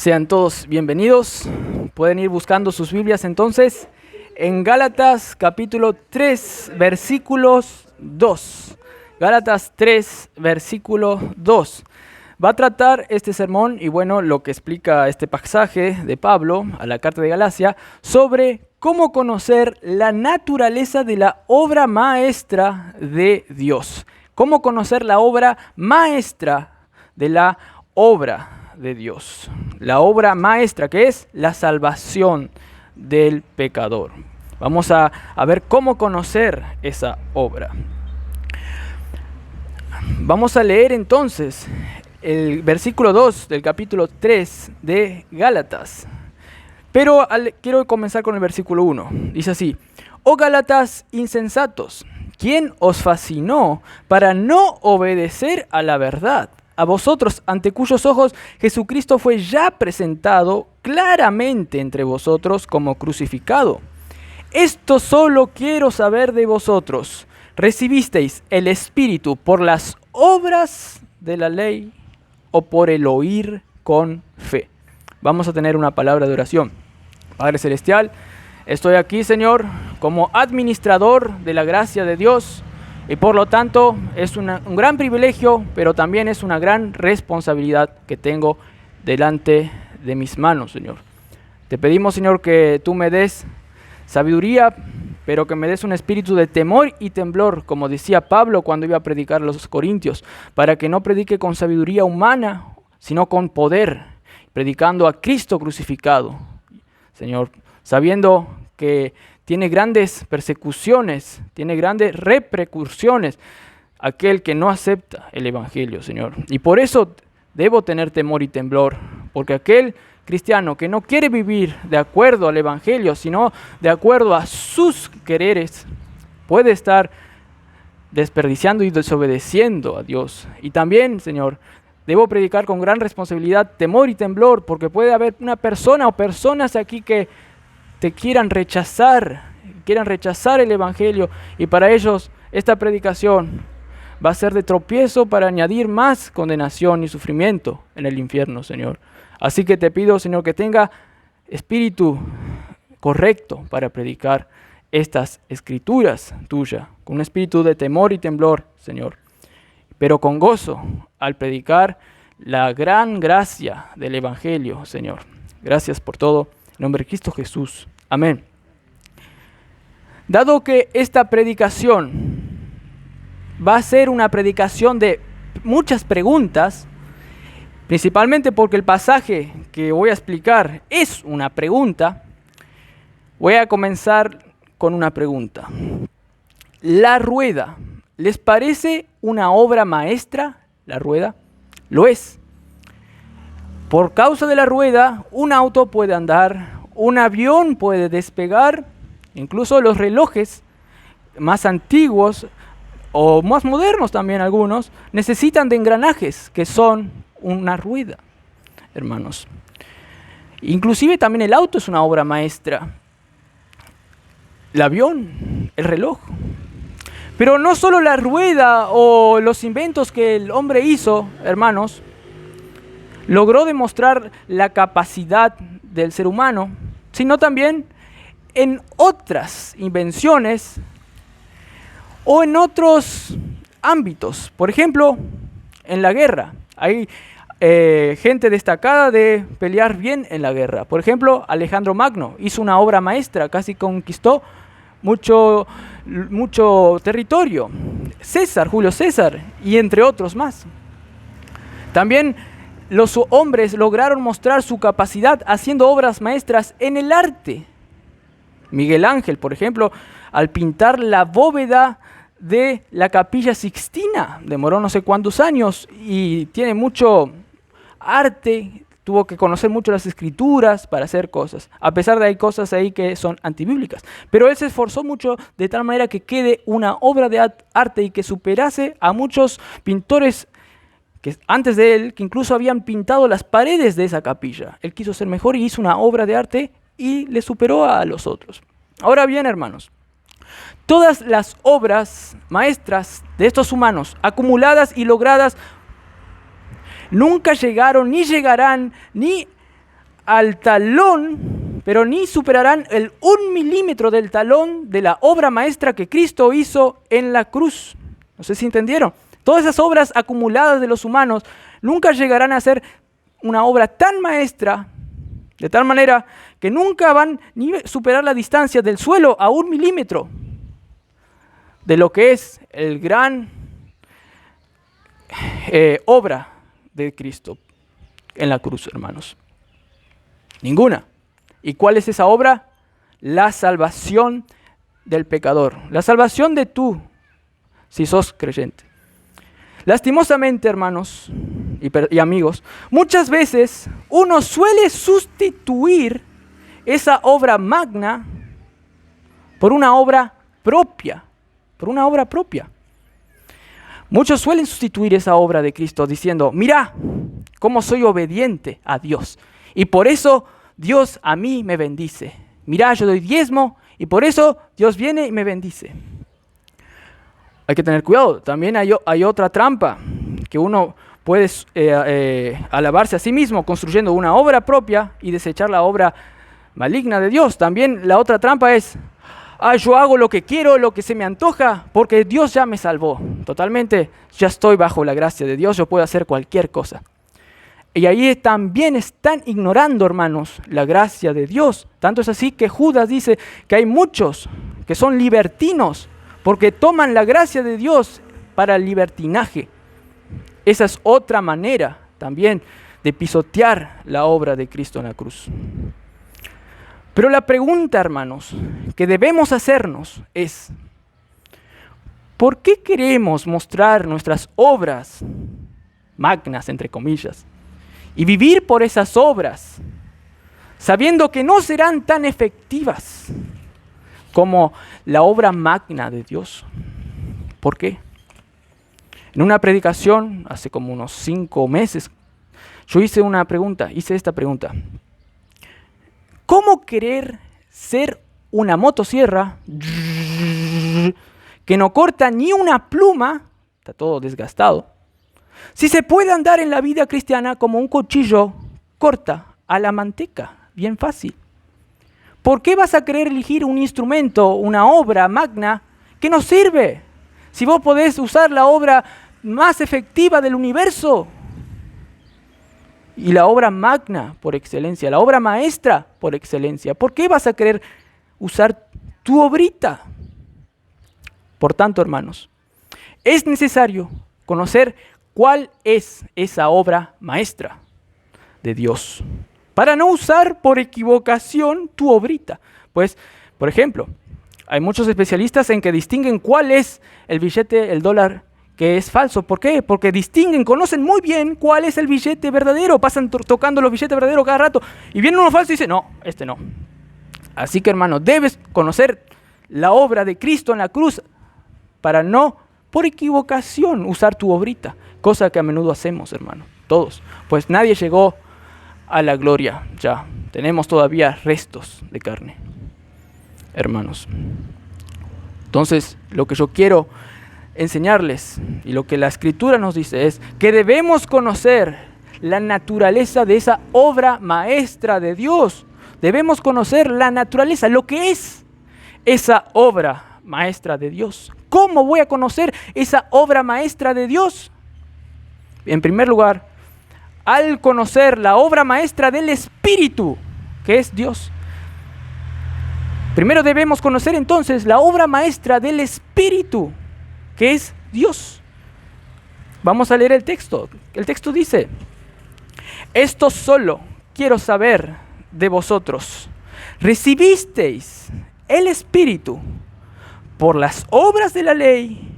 Sean todos bienvenidos. Pueden ir buscando sus Biblias entonces en Gálatas capítulo 3, versículos 2. Gálatas 3, versículo 2. Va a tratar este sermón y bueno, lo que explica este pasaje de Pablo a la carta de Galacia sobre cómo conocer la naturaleza de la obra maestra de Dios. Cómo conocer la obra maestra de la obra de Dios. La obra maestra que es la salvación del pecador. Vamos a ver cómo conocer esa obra. Vamos a leer entonces el versículo 2 del capítulo 3 de Gálatas. Pero quiero comenzar con el versículo 1. Dice así: Oh Gálatas insensatos, ¿quién os fascinó para no obedecer a la verdad? A vosotros, ante cuyos ojos Jesucristo fue ya presentado claramente entre vosotros como crucificado. Esto solo quiero saber de vosotros. ¿Recibisteis el Espíritu por las obras de la ley o por el oír con fe? Vamos a tener una palabra de oración. Padre Celestial, estoy aquí, Señor, como administrador de la gracia de Dios. Y por lo tanto es un gran privilegio, pero también es una gran responsabilidad que tengo delante de mis manos, Señor. Te pedimos, Señor, que tú me des sabiduría, pero que me des un espíritu de temor y temblor, como decía Pablo cuando iba a predicar a los Corintios, para que no predique con sabiduría humana, sino con poder, predicando a Cristo crucificado, Señor, sabiendo que tiene grandes persecuciones, tiene grandes repercusiones aquel que no acepta el Evangelio, Señor. Y por eso debo tener temor y temblor, porque aquel cristiano que no quiere vivir de acuerdo al Evangelio, sino de acuerdo a sus quereres, puede estar desperdiciando y desobedeciendo a Dios. Y también, Señor, debo predicar con gran responsabilidad, temor y temblor, porque puede haber una persona o personas aquí que te quieran rechazar el Evangelio, y para ellos esta predicación va a ser de tropiezo para añadir más condenación y sufrimiento en el infierno, Señor. Así que te pido, Señor, que tenga espíritu correcto para predicar estas escrituras tuyas, con un espíritu de temor y temblor, Señor, pero con gozo al predicar la gran gracia del Evangelio, Señor. Gracias por todo. En nombre de Cristo Jesús. Amén. Dado que esta predicación va a ser una predicación de muchas preguntas, principalmente porque el pasaje que voy a explicar es una pregunta, voy a comenzar con una pregunta. ¿La rueda les parece una obra maestra? ¿La rueda? Lo es. Por causa de la rueda, un auto puede andar, un avión puede despegar, incluso los relojes más antiguos o más modernos también algunos, necesitan de engranajes que son una rueda, hermanos. Inclusive también el auto es una obra maestra. El avión, el reloj. Pero no solo la rueda o los inventos que el hombre hizo, hermanos, logró demostrar la capacidad del ser humano, sino también en otras invenciones o en otros ámbitos. Por ejemplo, en la guerra. Hay gente destacada de pelear bien en la guerra. Por ejemplo, Alejandro Magno hizo una obra maestra, casi conquistó mucho territorio. Julio César, y entre otros más. También los hombres lograron mostrar su capacidad haciendo obras maestras en el arte. Miguel Ángel, por ejemplo, al pintar la bóveda de la Capilla Sixtina, demoró no sé cuántos años y tiene mucho arte, tuvo que conocer mucho las escrituras para hacer cosas, a pesar de hay cosas ahí que son antibíblicas. Pero él se esforzó mucho de tal manera que quede una obra de arte y que superase a muchos pintores que antes de él, que incluso habían pintado las paredes de esa capilla. Él quiso ser mejor y hizo una obra de arte y le superó a los otros. Ahora bien, hermanos, todas las obras maestras de estos humanos, acumuladas y logradas, nunca llegaron, ni llegarán, ni al talón, pero ni superarán el 1 milímetro del talón de la obra maestra que Cristo hizo en la cruz. No sé si entendieron. Todas esas obras acumuladas de los humanos nunca llegarán a ser una obra tan maestra, de tal manera que nunca van ni superar la distancia del suelo a 1 milímetro de lo que es el gran obra de Cristo en la cruz, hermanos. Ninguna. ¿Y cuál es esa obra? La salvación del pecador. La salvación de tú, si sos creyente. Lastimosamente, hermanos y amigos, muchas veces uno suele sustituir esa obra magna por una obra propia. Por una obra propia. Muchos suelen sustituir esa obra de Cristo diciendo, mira cómo soy obediente a Dios. Y por eso Dios a mí me bendice. Mira, yo doy diezmo y por eso Dios viene y me bendice. Hay que tener cuidado. También hay otra trampa, que uno puede alabarse a sí mismo construyendo una obra propia y desechar la obra maligna de Dios. También la otra trampa es, yo hago lo que quiero, lo que se me antoja, porque Dios ya me salvó. Totalmente, ya estoy bajo la gracia de Dios, yo puedo hacer cualquier cosa. Y ahí también están ignorando, hermanos, la gracia de Dios. Tanto es así que Judas dice que hay muchos que son libertinos, porque toman la gracia de Dios para el libertinaje. Esa es otra manera también de pisotear la obra de Cristo en la cruz. Pero la pregunta, hermanos, que debemos hacernos es, ¿por qué queremos mostrar nuestras obras magnas, entre comillas, y vivir por esas obras, sabiendo que no serán tan efectivas como la obra magna de Dios? ¿Por qué? En una predicación, hace como unos 5 meses, yo hice esta pregunta. ¿Cómo querer ser una motosierra que no corta ni una pluma, está todo desgastado, si se puede andar en la vida cristiana como un cuchillo corta a la manteca? Bien fácil. ¿Por qué vas a querer elegir un instrumento, una obra magna que no sirve? Si vos podés usar la obra más efectiva del universo y la obra magna por excelencia, la obra maestra por excelencia, ¿por qué vas a querer usar tu obrita? Por tanto, hermanos, es necesario conocer cuál es esa obra maestra de Dios, para no usar por equivocación tu obrita. Pues, por ejemplo, hay muchos especialistas en que distinguen cuál es el billete, el dólar, que es falso. ¿Por qué? Porque conocen muy bien cuál es el billete verdadero. Pasan tocando los billetes verdaderos cada rato. Y viene uno falso y dice, no, este no. Así que, hermano, debes conocer la obra de Cristo en la cruz para no, por equivocación, usar tu obrita. Cosa que a menudo hacemos, hermano, todos. Pues nadie llegó a la gloria ya. Tenemos todavía restos de carne, hermanos. Entonces, lo que yo quiero enseñarles y lo que la Escritura nos dice es que debemos conocer la naturaleza de esa obra maestra de Dios. Debemos conocer la naturaleza, lo que es esa obra maestra de Dios. ¿Cómo voy a conocer esa obra maestra de Dios? En primer lugar, al conocer la obra maestra del Espíritu, que es Dios. Primero debemos conocer entonces la obra maestra del Espíritu, que es Dios. Vamos a leer el texto. El texto dice, esto solo quiero saber de vosotros. ¿Recibisteis el Espíritu por las obras de la ley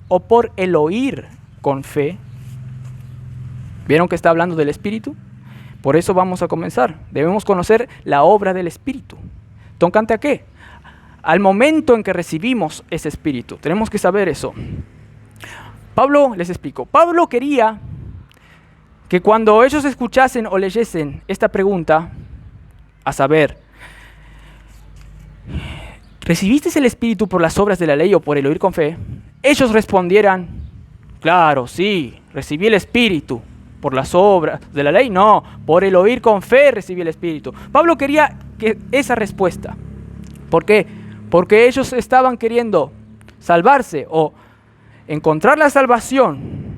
o por el oír con fe? ¿Vieron que está hablando del Espíritu? Por eso vamos a comenzar. Debemos conocer la obra del Espíritu. ¿Tocante a qué? Al momento en que recibimos ese Espíritu. Tenemos que saber eso. Pablo, les explico. Pablo quería que cuando ellos escuchasen o leyesen esta pregunta, a saber, ¿recibiste el Espíritu por las obras de la ley o por el oír con fe? Ellos respondieran, claro, sí, recibí el Espíritu. por las obras de la ley, no, por el oír con fe recibí el Espíritu. Pablo quería esa respuesta. ¿Por qué? Porque ellos estaban queriendo salvarse o encontrar la salvación,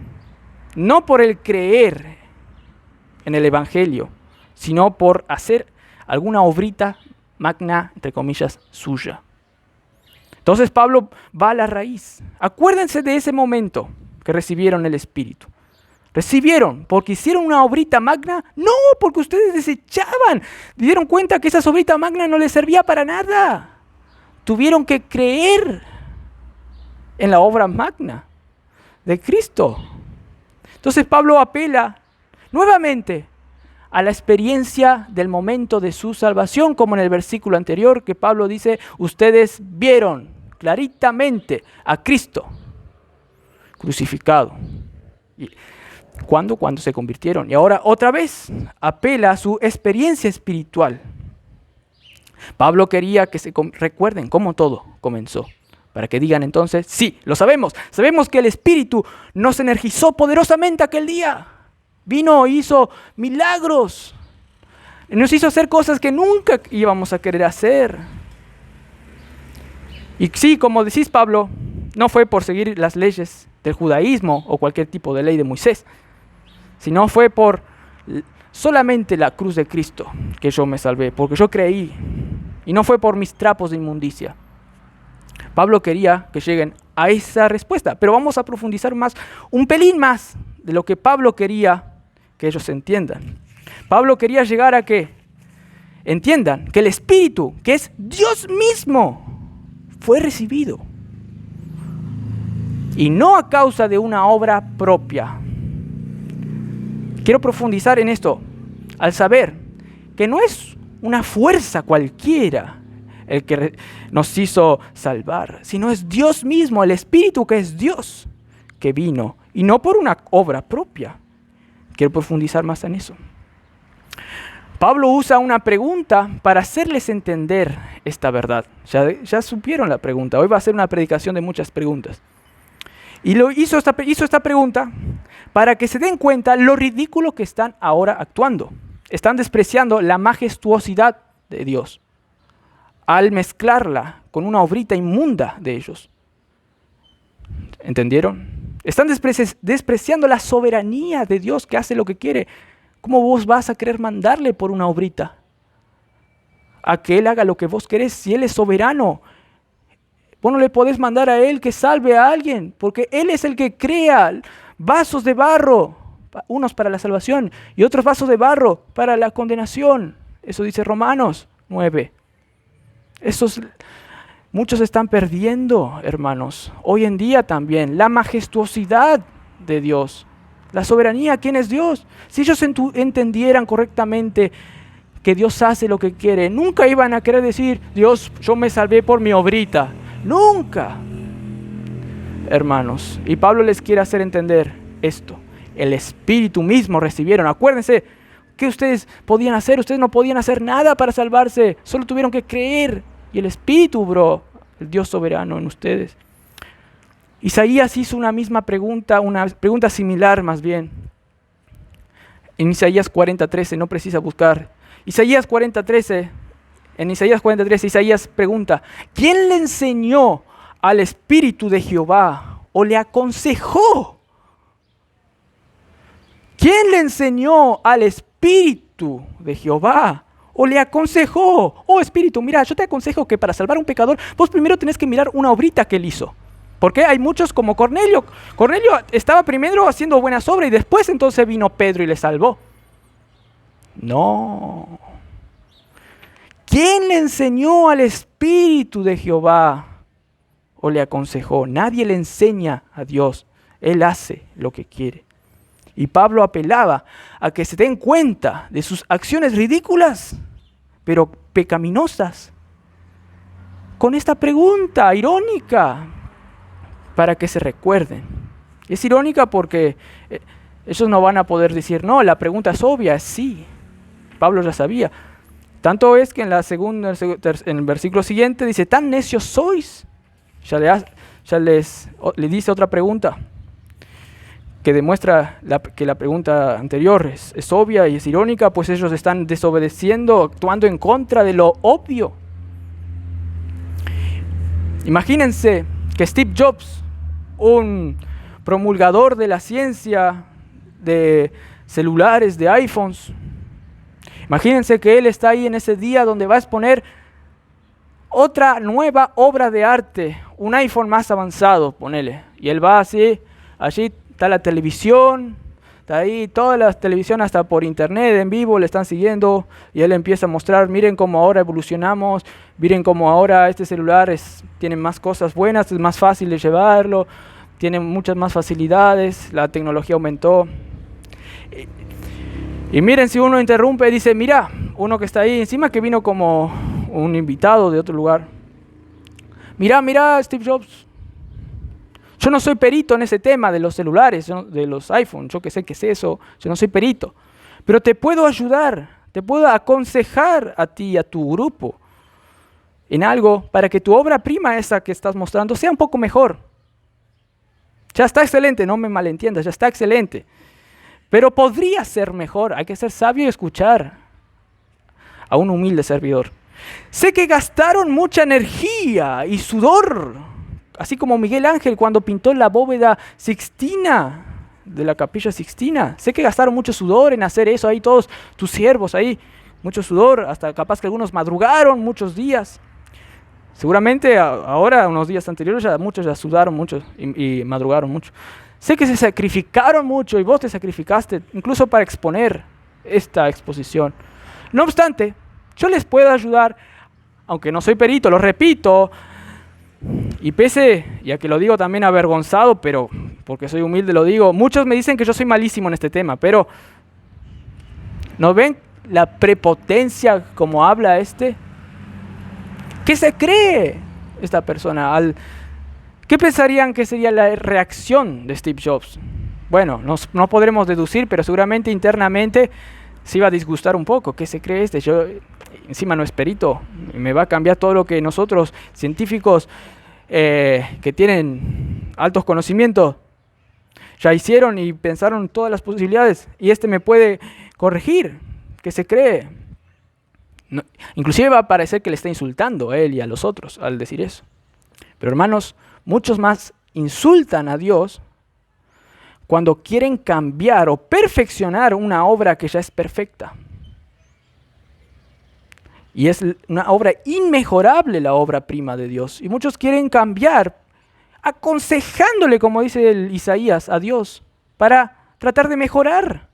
no por el creer en el Evangelio, sino por hacer alguna obrita magna, entre comillas, suya. Entonces Pablo va a la raíz. Acuérdense de ese momento que recibieron el Espíritu. ¿Recibieron porque hicieron una obrita magna? No, porque ustedes desechaban. Dieron cuenta que esa obrita magna no les servía para nada. Tuvieron que creer en la obra magna de Cristo. Entonces Pablo apela nuevamente a la experiencia del momento de su salvación, como en el versículo anterior que Pablo dice, ustedes vieron claritamente a Cristo crucificado. ¿Cuándo? Cuando se convirtieron. Y ahora otra vez apela a su experiencia espiritual. Pablo quería que se recuerden cómo todo comenzó. Para que digan entonces, sí, lo sabemos. Sabemos que el Espíritu nos energizó poderosamente aquel día. Vino e hizo milagros. Nos hizo hacer cosas que nunca íbamos a querer hacer. Y sí, como decís Pablo, no fue por seguir las leyes del judaísmo o cualquier tipo de ley de Moisés, sino fue por solamente la cruz de Cristo que yo me salvé, porque yo creí, y no fue por mis trapos de inmundicia. Pablo quería que lleguen a esa respuesta, pero vamos a profundizar más, un pelín más de lo que Pablo quería que ellos entiendan. Pablo quería llegar a que entiendan que el Espíritu, que es Dios mismo, fue recibido. Y no a causa de una obra propia. Quiero profundizar en esto, al saber que no es una fuerza cualquiera el que nos hizo salvar, sino es Dios mismo, el Espíritu que es Dios, que vino, y no por una obra propia. Quiero profundizar más en eso. Pablo usa una pregunta para hacerles entender esta verdad. Ya supieron la pregunta, hoy va a ser una predicación de muchas preguntas. Y hizo esta pregunta para que se den cuenta lo ridículo que están ahora actuando. Están despreciando la majestuosidad de Dios al mezclarla con una obrita inmunda de ellos. ¿Entendieron? Están despreciando la soberanía de Dios que hace lo que quiere. ¿Cómo vos vas a querer mandarle por una obrita a que Él haga lo que vos querés si Él es soberano? Vos no le podés mandar a Él que salve a alguien, porque Él es el que crea vasos de barro, unos para la salvación y otros vasos de barro para la condenación. Eso dice Romanos 9. Muchos están perdiendo, hermanos, hoy en día también, la majestuosidad de Dios, la soberanía. ¿Quién es Dios? Si ellos entendieran correctamente que Dios hace lo que quiere, nunca iban a querer decir, Dios, yo me salvé por mi obrita. Nunca, hermanos. Y Pablo les quiere hacer entender esto. El Espíritu mismo recibieron. Acuérdense, ¿qué ustedes podían hacer? Ustedes no podían hacer nada para salvarse. Solo tuvieron que creer. Y el Espíritu obró, el Dios soberano en ustedes. Isaías hizo una pregunta similar más bien. En Isaías 40:13, no precisa buscar. Isaías 40:13. En Isaías 43, Isaías pregunta, ¿quién le enseñó al Espíritu de Jehová o le aconsejó? ¿Quién le enseñó al Espíritu de Jehová o le aconsejó? Oh Espíritu, mira, yo te aconsejo que para salvar a un pecador, vos primero tenés que mirar una obrita que él hizo. Porque hay muchos como Cornelio. Cornelio estaba primero haciendo buenas obras y después entonces vino Pedro y le salvó. No. ¿Quién le enseñó al Espíritu de Jehová o le aconsejó? Nadie le enseña a Dios. Él hace lo que quiere. Y Pablo apelaba a que se den cuenta de sus acciones ridículas, pero pecaminosas, con esta pregunta irónica, para que se recuerden. Es irónica porque ellos no van a poder decir, no, la pregunta es obvia, es sí. Pablo ya sabía. Tanto es que en el versículo siguiente dice, tan necios sois. Ya le dice otra pregunta. que demuestra que la pregunta anterior es obvia y es irónica, pues ellos están desobedeciendo, actuando en contra de lo obvio. Imagínense que Steve Jobs, un promulgador de la ciencia, de celulares, de iPhones, imagínense que él está ahí en ese día donde va a exponer otra nueva obra de arte, un iPhone más avanzado, ponele. Y él va así, allí está la televisión, está ahí toda la televisión hasta por internet, en vivo, le están siguiendo. Y él empieza a mostrar, miren cómo ahora evolucionamos, miren cómo ahora este celular tiene más cosas buenas, es más fácil de llevarlo, tiene muchas más facilidades, la tecnología aumentó. Y miren, si uno interrumpe, dice, mira, uno que está ahí encima que vino como un invitado de otro lugar. Mira, Steve Jobs. Yo no soy perito en ese tema de los celulares, de los iPhones, yo que sé qué es eso, yo no soy perito. Pero te puedo ayudar, te puedo aconsejar a ti y a tu grupo en algo para que tu obra prima esa que estás mostrando sea un poco mejor. Ya está excelente, no me malentiendas, ya está excelente. Pero podría ser mejor, hay que ser sabio y escuchar a un humilde servidor. Sé que gastaron mucha energía y sudor, así como Miguel Ángel cuando pintó la bóveda Sixtina, de la Capilla Sixtina. Sé que gastaron mucho sudor en hacer eso, ahí todos tus siervos ahí, mucho sudor, hasta capaz que algunos madrugaron muchos días. Seguramente ahora, unos días anteriores, muchos ya sudaron mucho y madrugaron mucho. Sé que se sacrificaron mucho y vos te sacrificaste incluso para exponer esta exposición. No obstante, yo les puedo ayudar, aunque no soy perito, lo repito, y pese, ya que lo digo también avergonzado, pero porque soy humilde lo digo, muchos me dicen que yo soy malísimo en este tema, pero ¿no ven la prepotencia como habla este? ¿Qué se cree esta persona? ¿Qué pensarían que sería la reacción de Steve Jobs? Bueno, no podremos deducir, pero seguramente internamente se iba a disgustar un poco. ¿Qué se cree este? Yo encima no es perito, me va a cambiar todo lo que nosotros, científicos que tienen altos conocimientos, ya hicieron y pensaron todas las posibilidades, y este me puede corregir. ¿Qué se cree? No, inclusive va a parecer que le está insultando a él y a los otros al decir eso. Pero hermanos, muchos más insultan a Dios cuando quieren cambiar o perfeccionar una obra que ya es perfecta. Y es una obra inmejorable, la obra prima de Dios. Y muchos quieren cambiar, aconsejándole, como dice el Isaías, a Dios, para tratar de mejorar.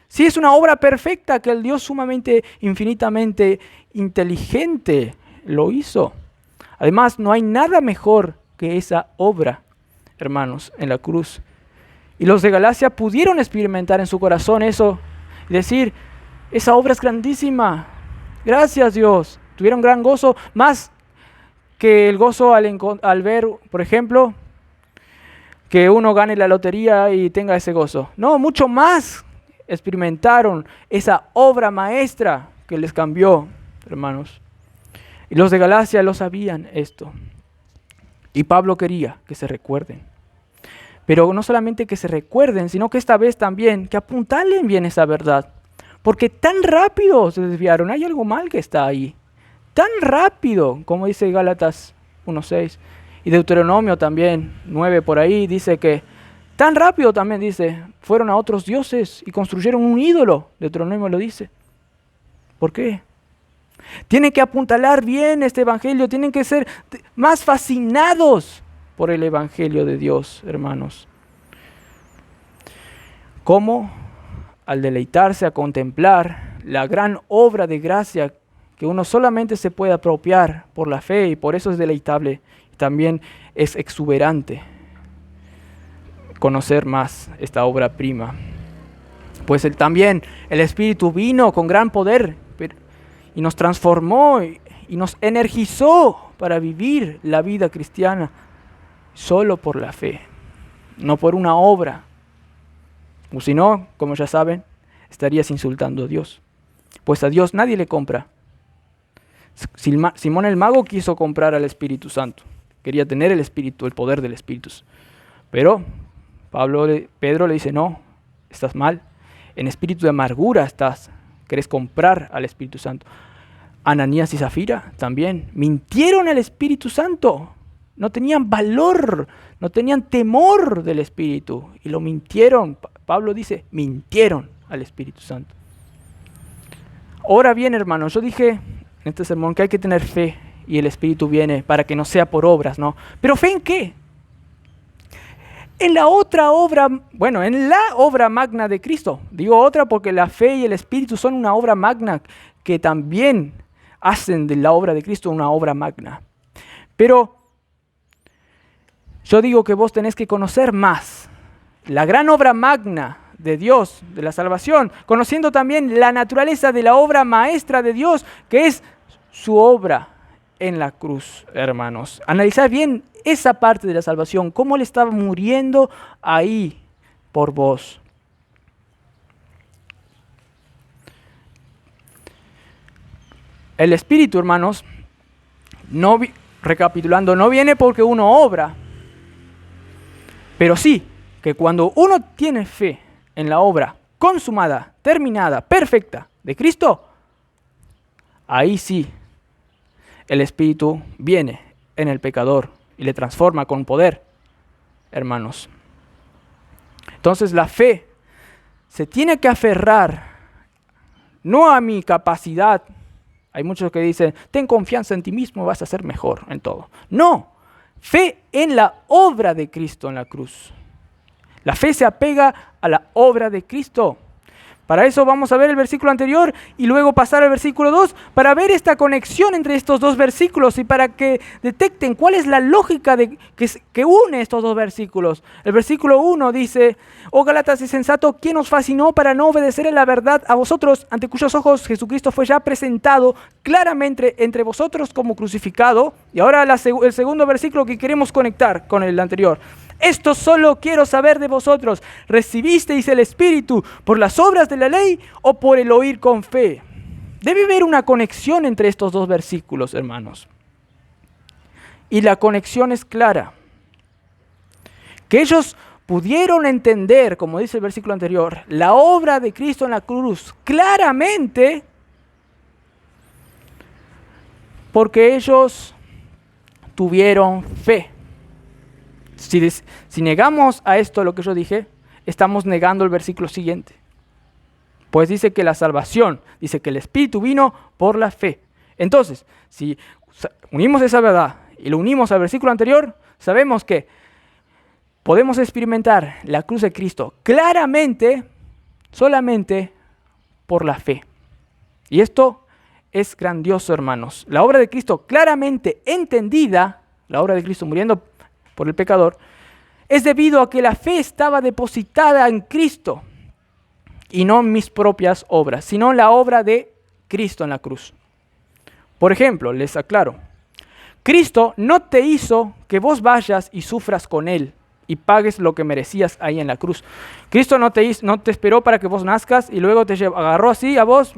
Si es una obra perfecta que el Dios sumamente, infinitamente inteligente lo hizo. Además, no hay nada mejor que esa obra, hermanos, en la cruz. Y los de Galacia pudieron experimentar en su corazón eso y decir, esa obra es grandísima. Gracias, Dios. Tuvieron gran gozo, más que el gozo al ver, por ejemplo, que uno gane la lotería y tenga ese gozo. No, mucho más experimentaron esa obra maestra que les cambió, hermanos. Y los de Galacia lo sabían esto. Y Pablo quería que se recuerden. Pero no solamente que se recuerden, sino que esta vez también que apuntalen bien esa verdad. Porque tan rápido se desviaron. Hay algo mal que está ahí. Tan rápido, como dice Gálatas 1:6. Y Deuteronomio también, 9 por ahí, dice que tan rápido también dice, fueron a otros dioses y construyeron un ídolo. Deuteronomio lo dice. ¿Por qué? Tienen que apuntalar bien este evangelio, tienen que ser más fascinados por el evangelio de Dios, hermanos. ¿Cómo? Al deleitarse a contemplar la gran obra de gracia que uno solamente se puede apropiar por la fe, y por eso es deleitable y también es exuberante conocer más esta obra prima. Pues también el Espíritu vino con gran poder y nos transformó y nos energizó para vivir la vida cristiana solo por la fe, no por una obra. O si no, como ya saben, estarías insultando a Dios. Pues a Dios nadie le compra. Simón el Mago quiso comprar al Espíritu Santo. Quería tener el Espíritu, el poder del Espíritu. Pero Pedro le dice, no, estás mal. En espíritu de amargura estás. Querés comprar al Espíritu Santo. Ananías y Zafira también mintieron al Espíritu Santo. No tenían valor, no tenían temor del Espíritu. Y lo mintieron. Pablo dice, mintieron al Espíritu Santo. Ahora bien, hermanos, yo dije en este sermón que hay que tener fe y el Espíritu viene para que no sea por obras, ¿no? ¿Pero fe en qué? En la otra obra, bueno, en la obra magna de Cristo. Digo otra porque la fe y el Espíritu son una obra magna que también hacen de la obra de Cristo una obra magna. Pero yo digo que vos tenés que conocer más la gran obra magna de Dios, de la salvación, conociendo también la naturaleza de la obra maestra de Dios, que es su obra en la cruz, hermanos. Analizar bien esa parte de la salvación, cómo Él estaba muriendo ahí por vos. El Espíritu, hermanos, recapitulando, no viene porque uno obra, pero sí que cuando uno tiene fe en la obra consumada, terminada, perfecta de Cristo, ahí sí el Espíritu viene en el pecador y le transforma con poder, hermanos. Entonces la fe se tiene que aferrar no a mi capacidad. Hay muchos que dicen, ten confianza en ti mismo, vas a ser mejor en todo. No, fe en la obra de Cristo en la cruz. La fe se apega a la obra de Cristo. Para eso vamos a ver el versículo anterior y luego pasar al versículo 2 para ver esta conexión entre estos dos versículos y para que detecten cuál es la lógica que une estos dos versículos. El versículo 1 dice, oh Gálatas insensato, ¿quién os fascinó para no obedecer a la verdad a vosotros, ante cuyos ojos Jesucristo fue ya presentado claramente entre vosotros como crucificado? Y ahora el segundo versículo que queremos conectar con el anterior. Esto solo quiero saber de vosotros. ¿Recibisteis el Espíritu por las obras de la ley o por el oír con fe? Debe haber una conexión entre estos dos versículos, hermanos. Y la conexión es clara. Que ellos pudieron entender, como dice el versículo anterior, la obra de Cristo en la cruz claramente porque ellos tuvieron fe. Si negamos a esto lo que yo dije, estamos negando el versículo siguiente. Pues dice que la salvación, dice que el Espíritu vino por la fe. Entonces, si unimos esa verdad y lo unimos al versículo anterior, sabemos que podemos experimentar la cruz de Cristo claramente, solamente por la fe. Y esto es grandioso, hermanos. La obra de Cristo claramente entendida, la obra de Cristo muriendo por el pecador, es debido a que la fe estaba depositada en Cristo y no en mis propias obras, sino en la obra de Cristo en la cruz. Por ejemplo, les aclaro, Cristo no te hizo que vos vayas y sufras con Él y pagues lo que merecías ahí en la cruz. Cristo no te esperó para que vos nazcas y luego te agarró así a vos,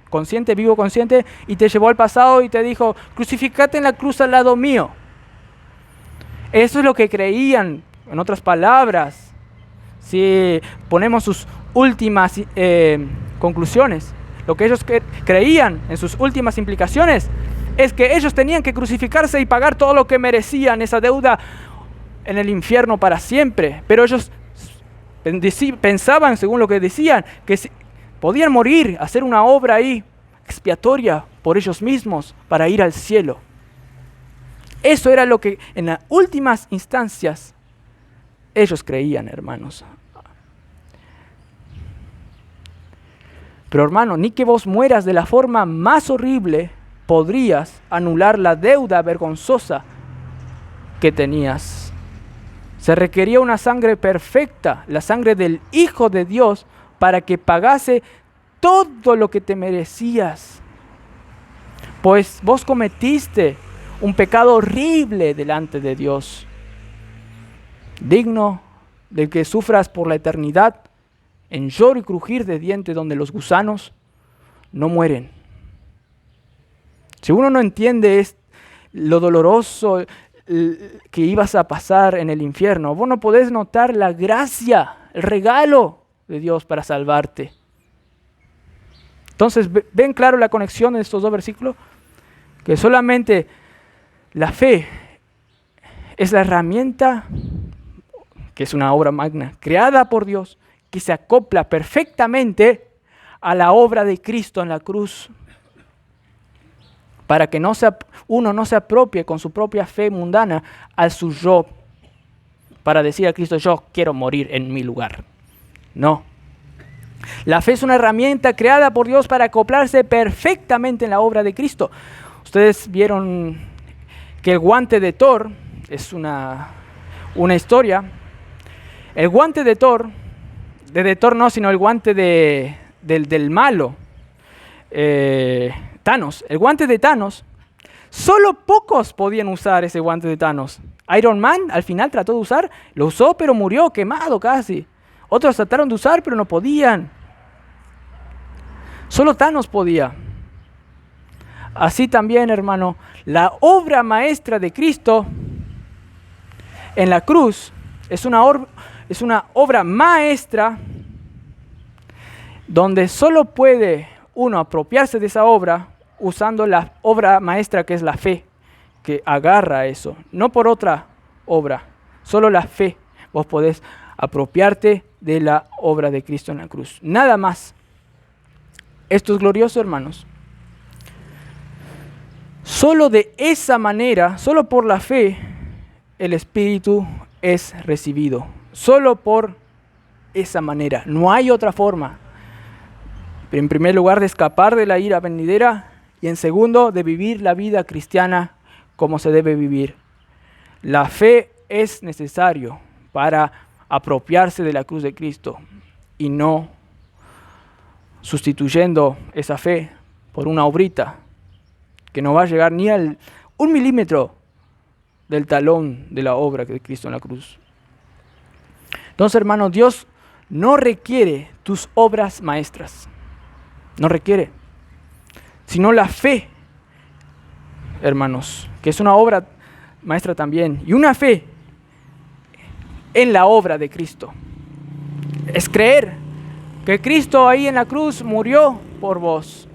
consciente, vivo consciente, y te llevó al pasado y te dijo, crucificate en la cruz al lado mío. Eso es lo que creían, en otras palabras, si ponemos sus últimas conclusiones, lo que ellos creían en sus últimas implicaciones es que ellos tenían que crucificarse y pagar todo lo que merecían, esa deuda en el infierno para siempre. Pero ellos pensaban, según lo que decían, que podían morir, hacer una obra ahí expiatoria por ellos mismos para ir al cielo. Eso era lo que en las últimas instancias ellos creían, hermanos. Pero hermano, ni que vos mueras de la forma más horrible podrías anular la deuda vergonzosa que tenías. Se requería una sangre perfecta, la sangre del Hijo de Dios, para que pagase todo lo que te merecías. Pues vos cometiste un pecado horrible delante de Dios, digno de que sufras por la eternidad en lloro y crujir de dientes donde los gusanos no mueren. Si uno no entiende lo doloroso, que ibas a pasar en el infierno. Vos no podés notar la gracia, el regalo de Dios para salvarte. Entonces, ¿ven claro la conexión de estos dos versículos? Que solamente la fe es la herramienta, que es una obra magna, creada por Dios, que se acopla perfectamente a la obra de Cristo en la cruz, para que uno no se apropie con su propia fe mundana a su yo, para decir a Cristo, yo quiero morir en mi lugar. No. La fe es una herramienta creada por Dios para acoplarse perfectamente en la obra de Cristo. Ustedes vieron que el guante de Thor es una historia. El guante de Thor no, sino el guante del malo, Thanos. El guante de Thanos, solo pocos podían usar ese guante de Thanos. Iron Man al final trató de usar, lo usó pero murió quemado casi. Otros trataron de usar pero no podían. Solo Thanos podía. Así también, hermano, la obra maestra de Cristo en la cruz es una obra maestra donde solo puede uno apropiarse de esa obra usando la obra maestra que es la fe, que agarra eso, no por otra obra, solo la fe. Vos podés apropiarte de la obra de Cristo en la cruz, nada más. Esto es glorioso, hermanos. Solo de esa manera, solo por la fe, el Espíritu es recibido. Solo por esa manera, no hay otra forma. En primer lugar, de escapar de la ira venidera, y en segundo, de vivir la vida cristiana como se debe vivir. La fe es necesario para apropiarse de la cruz de Cristo y no sustituyendo esa fe por una obrita que no va a llegar ni al 1 milímetro del talón de la obra de Cristo en la cruz. Entonces, hermanos, Dios no requiere tus obras maestras, no requiere, sino la fe, hermanos, que es una obra maestra también, y una fe en la obra de Cristo. Es creer que Cristo ahí en la cruz murió por vos,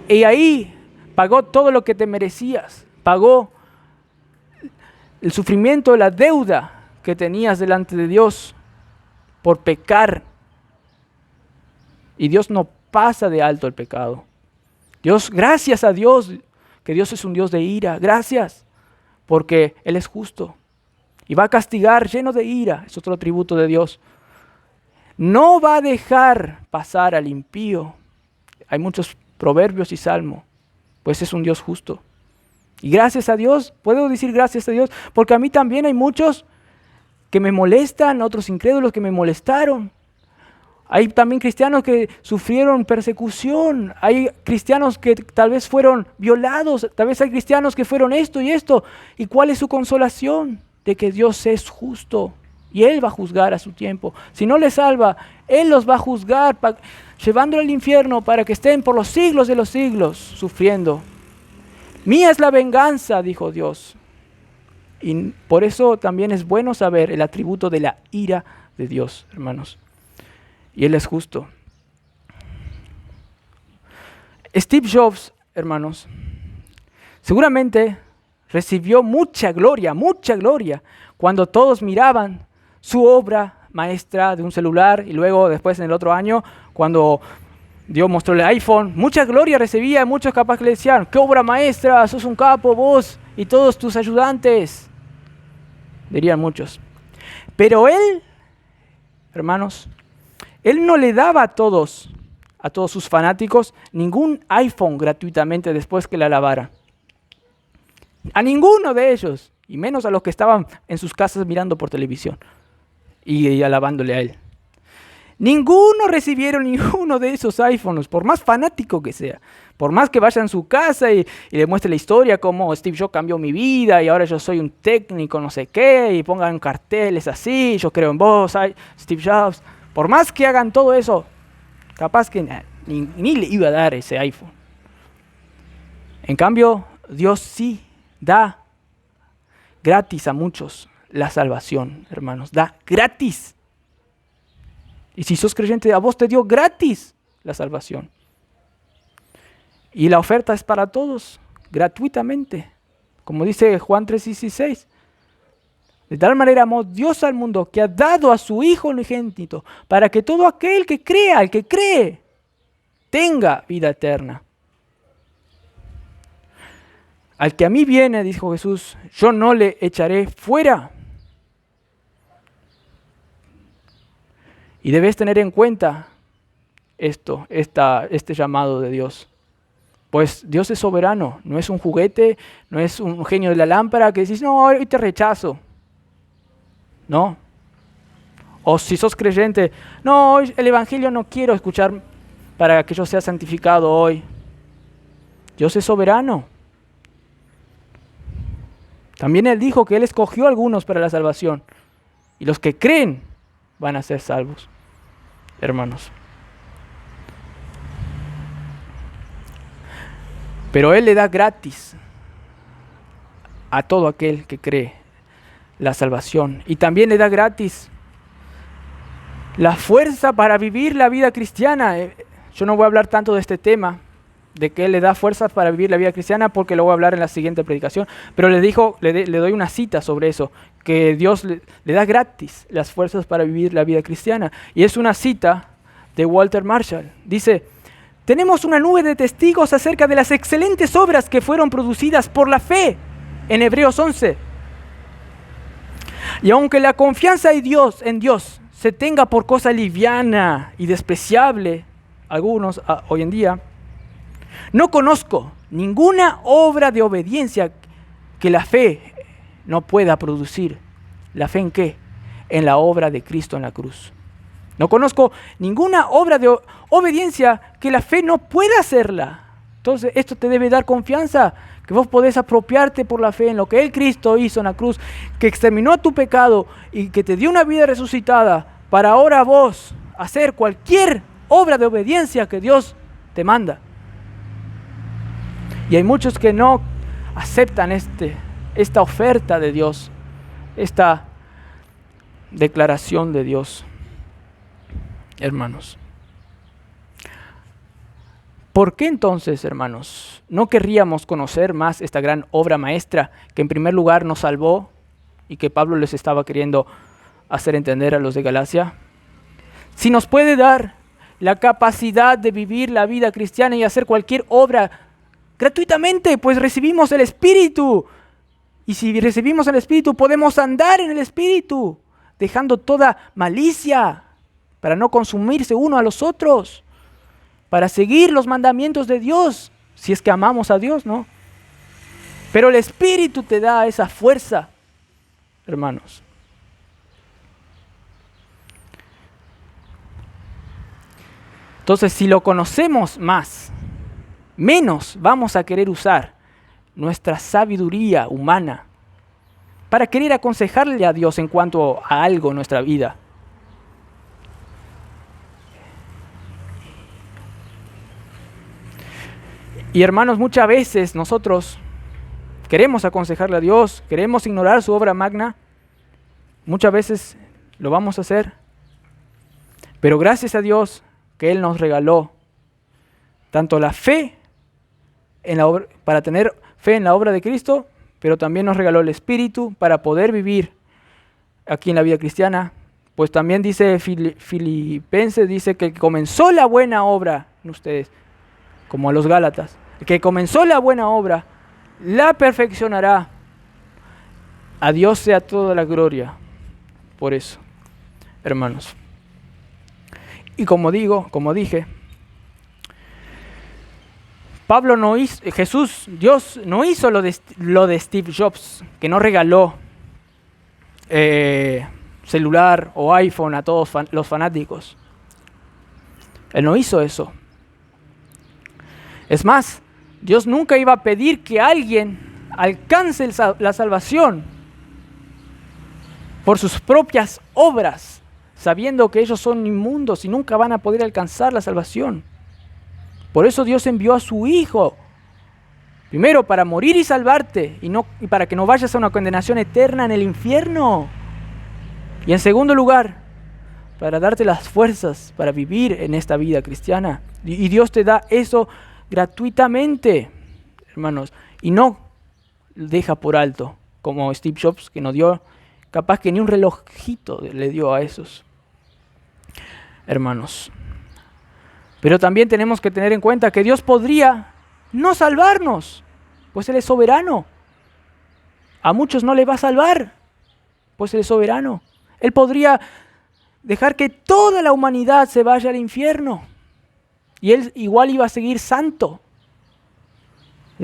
y ahí pagó todo lo que te merecías, pagó el sufrimiento, la deuda que tenías delante de Dios por pecar. Y Dios no pasa de alto el pecado. Dios, gracias a Dios, que Dios es un Dios de ira, gracias, porque Él es justo y va a castigar lleno de ira, es otro atributo de Dios. No va a dejar pasar al impío. Hay muchos proverbios y salmos, pues es un Dios justo. Y gracias a Dios, puedo decir gracias a Dios, porque a mí también hay muchos que me molestan, otros incrédulos que me molestaron. Hay también cristianos que sufrieron persecución, hay cristianos que tal vez fueron violados, tal vez hay cristianos que fueron esto y esto. ¿Y cuál es su consolación? De que Dios es justo y Él va a juzgar a su tiempo. Si no les salva, Él los va a juzgar, llevándolos al infierno para que estén por los siglos de los siglos sufriendo. Mía es la venganza, dijo Dios. Y por eso también es bueno saber el atributo de la ira de Dios, hermanos. Y Él es justo. Steve Jobs, hermanos, seguramente recibió mucha gloria, cuando todos miraban su obra maestra de un celular y luego después en el otro año, cuando Dios mostró el iPhone, mucha gloria recibía, muchos capaz que le decían, qué obra maestra, sos un capo vos y todos tus ayudantes, dirían muchos. Pero Él, hermanos, Él no le daba a todos sus fanáticos ningún iPhone gratuitamente después que le alabara. A ninguno de ellos, y menos a los que estaban en sus casas mirando por televisión y alabándole a Él. Ninguno recibieron ninguno de esos iPhones, por más fanático que sea. Por más que vaya en su casa y le muestre la historia, cómo Steve Jobs cambió mi vida y ahora yo soy un técnico no sé qué, y pongan carteles así, yo creo en vos, Steve Jobs. Por más que hagan todo eso, capaz que ni le iba a dar ese iPhone. En cambio, Dios sí da gratis a muchos la salvación, hermanos. Da gratis. Y si sos creyente, a vos te dio gratis la salvación. Y la oferta es para todos, gratuitamente. Como dice Juan 3:16. De tal manera amó Dios al mundo que ha dado a su Hijo unigénito para que todo aquel que crea, el que cree, tenga vida eterna. Al que a mí viene, dijo Jesús, yo no le echaré fuera. Y debes tener en cuenta este llamado de Dios. Pues Dios es soberano, no es un juguete, no es un genio de la lámpara que decís, no, hoy te rechazo. No. O si sos creyente, no, hoy el Evangelio no quiero escuchar para que yo sea santificado hoy. Dios es soberano. También Él dijo que Él escogió a algunos para la salvación. Y los que creen van a ser salvos, hermanos. Pero Él le da gratis a todo aquel que cree la salvación. Y también le da gratis la fuerza para vivir la vida cristiana. Yo no voy a hablar tanto de este tema, de que Él le da fuerzas para vivir la vida cristiana, porque lo voy a hablar en la siguiente predicación. Pero le doy una cita sobre eso, que Dios le da gratis las fuerzas para vivir la vida cristiana. Y es una cita de Walter Marshall. Dice, tenemos una nube de testigos acerca de las excelentes obras que fueron producidas por la fe en Hebreos 11. Y aunque la confianza en Dios se tenga por cosa liviana y despreciable, algunos hoy en día, no conozco ninguna obra de obediencia que la fe no pueda producir. ¿La fe en qué? En la obra de Cristo en la cruz. No conozco ninguna obra de obediencia que la fe no pueda hacerla. Entonces esto te debe dar confianza, que vos podés apropiarte por la fe en lo que el Cristo hizo en la cruz, que exterminó tu pecado y que te dio una vida resucitada para ahora vos hacer cualquier obra de obediencia que Dios te manda. Y hay muchos que no aceptan esta oferta de Dios, esta declaración de Dios. Hermanos, ¿por qué entonces, hermanos, no querríamos conocer más esta gran obra maestra que en primer lugar nos salvó y que Pablo les estaba queriendo hacer entender a los de Galacia? Si nos puede dar la capacidad de vivir la vida cristiana y hacer cualquier obra gratuitamente, pues recibimos el Espíritu. Y si recibimos el Espíritu, podemos andar en el Espíritu, dejando toda malicia, para no consumirse uno a los otros, para seguir los mandamientos de Dios, si es que amamos a Dios, ¿no? Pero el Espíritu te da esa fuerza, hermanos. Entonces, si lo conocemos más, menos vamos a querer usar nuestra sabiduría humana para querer aconsejarle a Dios en cuanto a algo en nuestra vida. Y hermanos, muchas veces nosotros queremos aconsejarle a Dios, queremos ignorar su obra magna. Muchas veces lo vamos a hacer. Pero gracias a Dios que Él nos regaló tanto la fe para tener fe en la obra de Cristo, pero también nos regaló el Espíritu para poder vivir aquí en la vida cristiana. Pues también dice Filipenses, dice que comenzó la buena obra en ustedes, como a los Gálatas, el que comenzó la buena obra, la perfeccionará. A Dios sea toda la gloria por eso, hermanos. Y como dije, Dios no hizo lo de Steve Jobs, que no regaló celular o iPhone a todos los fanáticos. Él no hizo eso. Es más, Dios nunca iba a pedir que alguien alcance la salvación por sus propias obras, sabiendo que ellos son inmundos y nunca van a poder alcanzar la salvación. Por eso Dios envió a su Hijo Primero, para morir y salvarte, y para que no vayas a una condenación eterna en el infierno. Y en segundo lugar, para darte las fuerzas para vivir en esta vida cristiana. Y Dios te da eso gratuitamente, hermanos, y no deja por alto, como Steve Jobs, que nos dio, capaz que ni un relojito le dio a esos hermanos. Pero también tenemos que tener en cuenta que Dios podría no salvarnos, pues Él es soberano. A muchos no le va a salvar, pues Él es soberano. Él podría dejar que toda la humanidad se vaya al infierno, y Él igual iba a seguir santo.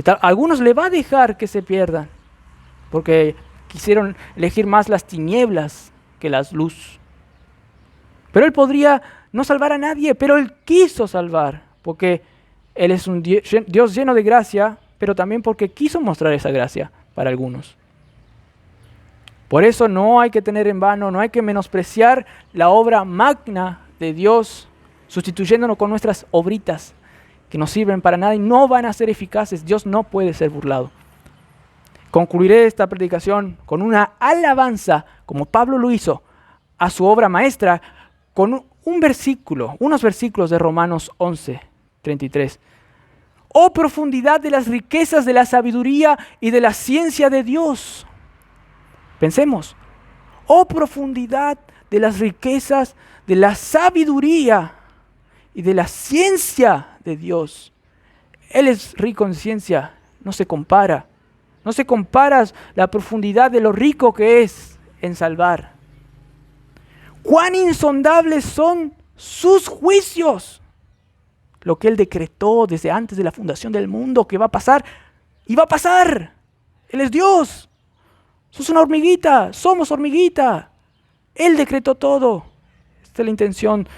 A algunos le va a dejar que se pierdan, porque quisieron elegir más las tinieblas que la luz. Pero Él podría no salvar a nadie, pero Él quiso salvar, porque Él es un Dios lleno de gracia, pero también porque quiso mostrar esa gracia para algunos. Por eso no hay que tener en vano, no hay que menospreciar la obra magna de Dios, sustituyéndonos con nuestras obritas, que no sirven para nada y no van a ser eficaces. Dios no puede ser burlado. Concluiré esta predicación con una alabanza, como Pablo lo hizo, a su obra maestra, con unos versículos de Romanos 11:33. Oh profundidad de las riquezas de la sabiduría y de la ciencia de Dios. Pensemos, oh profundidad de las riquezas de la sabiduría y de la ciencia de Dios. Él es rico en ciencia, no se compara. No se compara la profundidad de lo rico que es en salvar. Cuán insondables son sus juicios. Lo que Él decretó desde antes de la fundación del mundo que va a pasar, y va a pasar. Él es Dios. Sos una hormiguita, somos hormiguita. Él decretó todo. Esta es la intención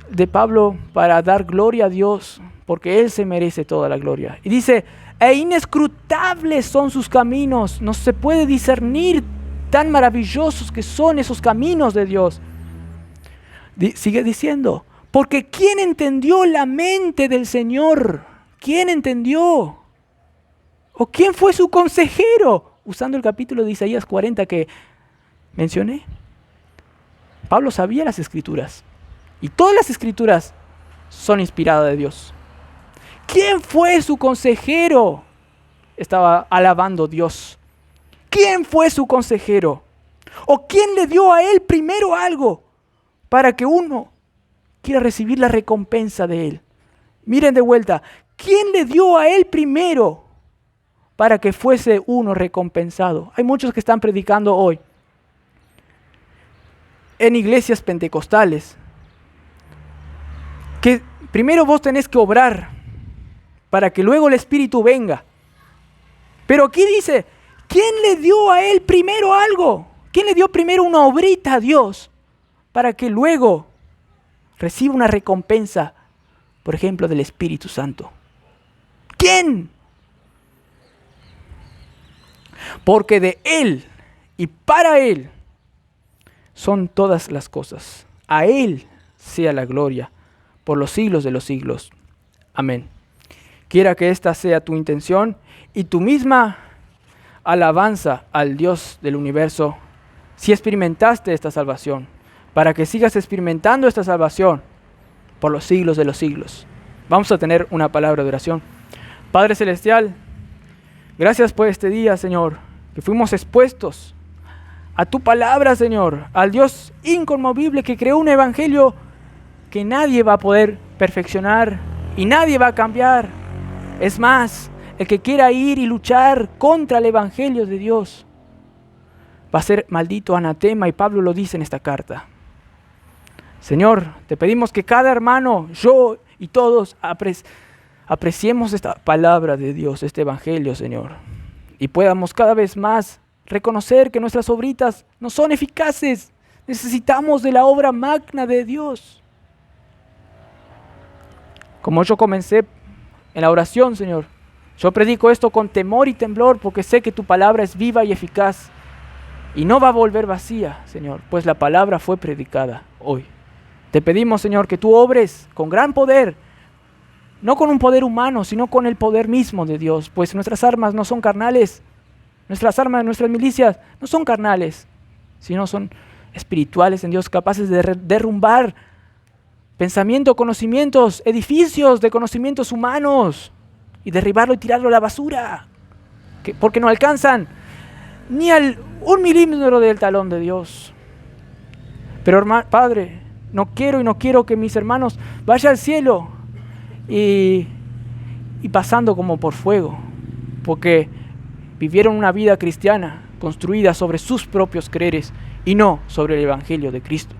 de Pablo para dar gloria a Dios, porque Él se merece toda la gloria. Y dice, e inescrutables son sus caminos. No se puede discernir tan maravillosos que son esos caminos de Dios. Sigue diciendo, porque ¿quién entendió la mente del Señor? ¿Quién entendió? ¿O quién fue su consejero? Usando el capítulo de Isaías 40 que mencioné. Pablo sabía las Escrituras. Y todas las Escrituras son inspiradas de Dios. ¿Quién fue su consejero? Estaba alabando a Dios. ¿Quién fue su consejero? ¿O quién le dio a él primero algo para que uno quiera recibir la recompensa de él? Miren de vuelta. ¿Quién le dio a él primero para que fuese uno recompensado? Hay muchos que están predicando hoy en iglesias pentecostales que primero vos tenés que obrar para que luego el Espíritu venga. Pero aquí dice, ¿quién le dio a él primero algo? ¿Quién le dio primero una obrita a Dios para que luego reciba una recompensa, por ejemplo, del Espíritu Santo? ¿Quién? Porque de Él y para Él son todas las cosas. A Él sea la gloria por los siglos de los siglos. Amén. Quiera que esta sea tu intención y tu misma alabanza al Dios del universo, si experimentaste esta salvación, para que sigas experimentando esta salvación por los siglos de los siglos. Vamos a tener una palabra de oración. Padre Celestial, gracias por este día, Señor, que fuimos expuestos a tu palabra, Señor, al Dios inconmovible que creó un evangelio que nadie va a poder perfeccionar y nadie va a cambiar. Es más, el que quiera ir y luchar contra el evangelio de Dios va a ser maldito, anatema, y Pablo lo dice en esta carta. Señor, te pedimos que cada hermano, yo y todos apreciemos esta palabra de Dios, este evangelio, Señor, y podamos cada vez más reconocer que nuestras obritas no son eficaces. Necesitamos de la obra magna de Dios. Como yo comencé en la oración, Señor, yo predico esto con temor y temblor porque sé que tu palabra es viva y eficaz y no va a volver vacía, Señor, pues la palabra fue predicada hoy. Te pedimos, Señor, que tú obres con gran poder, no con un poder humano, sino con el poder mismo de Dios, pues nuestras armas no son carnales, nuestras armas, nuestras milicias no son carnales, sino son espirituales en Dios, capaces de derrumbar pensamientos, conocimientos, edificios de conocimientos humanos y derribarlo y tirarlo a la basura, porque no alcanzan ni al 1 milímetro del talón de Dios. Pero Padre, no quiero que mis hermanos vayan al cielo y pasando como por fuego, porque vivieron una vida cristiana construida sobre sus propios creeres y no sobre el Evangelio de Cristo.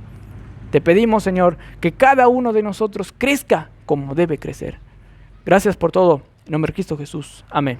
Te pedimos, Señor, que cada uno de nosotros crezca como debe crecer. Gracias por todo. En nombre de Cristo Jesús. Amén.